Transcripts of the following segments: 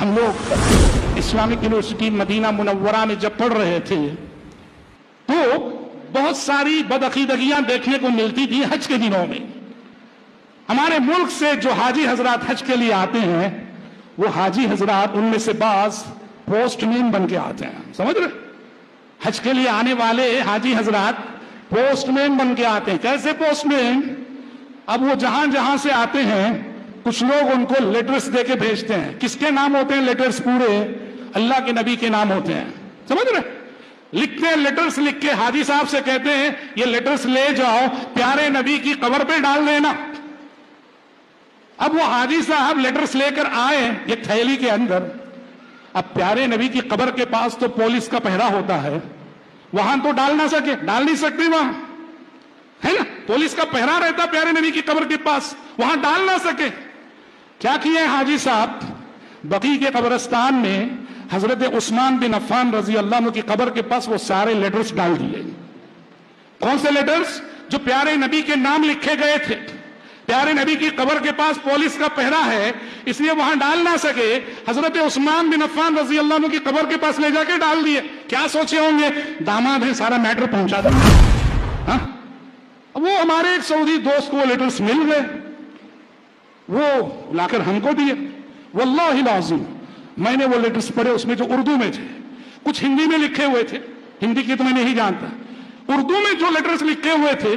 ہم لوگ Islamic university مدینہ منورہ میں جب پڑھ رہے تھے تو بہت ساری بدعقیدگیاں دیکھنے کو ملتی تھی حج کے دنوں میں. ہمارے ملک سے جو حاجی حضرات حج کے لیے آتے ہیں وہ حاجی حضرات ان میں سے بعض پوسٹ مین بن کے آتے ہیں. سمجھ رہے؟ حج کے لیے آنے والے حاجی حضرات پوسٹ مین بن کے آتے ہیں. کیسے پوسٹ مین؟ اب وہ جہاں جہاں سے آتے ہیں کچھ لوگ ان کو لیٹرز دے کے بھیجتے ہیں. کس کے نام ہوتے ہیں لیٹرز؟ پورے اللہ کے نبی کے نام ہوتے ہیں. سمجھ رہے؟ لکھتے ہیں لیٹرز، لکھ کے حاجی صاحب سے کہتے ہیں یہ لیٹرز لے جاؤ پیارے نبی کی قبر پہ ڈال دینا. اب وہ حاجی صاحب لیٹرز لے کر آئے ایک تھیلی کے اندر. اب پیارے نبی کی قبر کے پاس تو پولیس کا پہرا ہوتا ہے، وہاں تو ڈال نہیں سکتے وہاں، ہے نا؟ پولیس کا پہرا رہتا پیارے نبی کی قبر کے پاس، وہاں ڈال نہ سکے. کیا کیے حاجی صاحب؟ بقیع کے قبرستان میں حضرت عثمان بن عفان رضی اللہ عنہ کی قبر کے پاس وہ سارے لیٹرز ڈال دیے. کون سے لیٹرز؟ جو پیارے نبی کے نام لکھے گئے تھے. پیارے نبی کی قبر کے پاس پولیس کا پہرا ہے اس لیے وہاں ڈال نہ سکے، حضرت عثمان بن عفان رضی اللہ عنہ کی قبر کے پاس لے جا کے ڈال دیے. کیا سوچے ہوں گے؟ داماد ہے، سارا میٹر پہنچا دیں. وہ ہمارے ایک سعودی دوست کو وہ لیٹرز مل گئے، وہ لا کر ہم کو دیے. واللہ العظیم میں نے وہ لیٹرز پڑھے، اس میں جو اردو میں تھے، کچھ ہندی میں لکھے ہوئے تھے، ہندی کی تو میں نہیں جانتا، اردو میں جو لیٹرز لکھے ہوئے تھے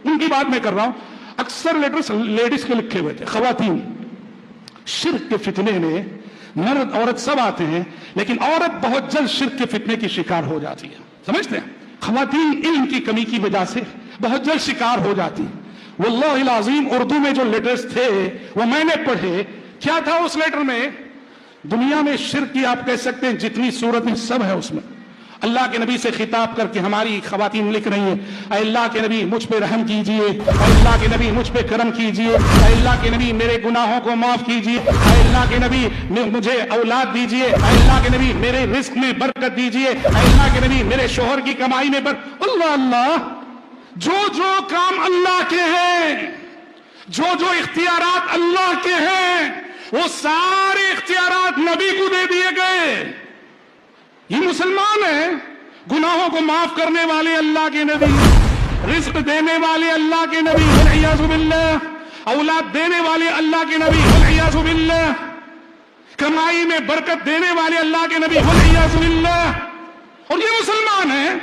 ان کی بات میں کر رہا ہوں. اکثر لیٹرز لیڈیز کے لکھے ہوئے تھے، خواتین. شرک کے فتنے میں مرد عورت سب آتے ہیں لیکن عورت بہت جلد شرک کے فتنے کی شکار ہو جاتی ہے. سمجھتے ہیں؟ خواتین علم کی کمی کی وجہ سے بہت جلد شکار ہو جاتی. واللہ العظیم اردو میں جو لیٹرز تھے وہ میں نے پڑھے. کیا تھا اس لیٹر میں؟ دنیا میں شرک کی آپ کہہ سکتے ہیں جتنی صورتیں سب ہے اس میں. اللہ کے نبی سے خطاب کر کے ہماری خواتین لکھ رہی ہیں، اے اللہ کے نبی مجھ پہ رحم کیجئے، اے اللہ کے نبی مجھ پہ کرم کیجئے، اے اللہ کے نبی میرے گناہوں کو معاف کیجئے، اے اللہ کے نبی مجھے اولاد دیجئے، اے اللہ کے نبی میرے رزق میں برکت دیجئے، اے اللہ کے نبی میرے شوہر کی کمائی میں اللہ اللہ. جو کام اللہ کے ہیں، جو اختیارات اللہ کے ہیں، وہ سارے اختیارات نبی کو دے دیے گئے. یہ مسلمان ہیں. گناہوں کو معاف کرنے والے اللہ کے نبی، رزق دینے والے اللہ کے نبی والعیاذ باللہ، اولاد دینے والے اللہ کے نبی والعیاذ باللہ، کمائی میں برکت دینے والے اللہ کے نبی والعیاذ باللہ. اور یہ مسلمان ہیں.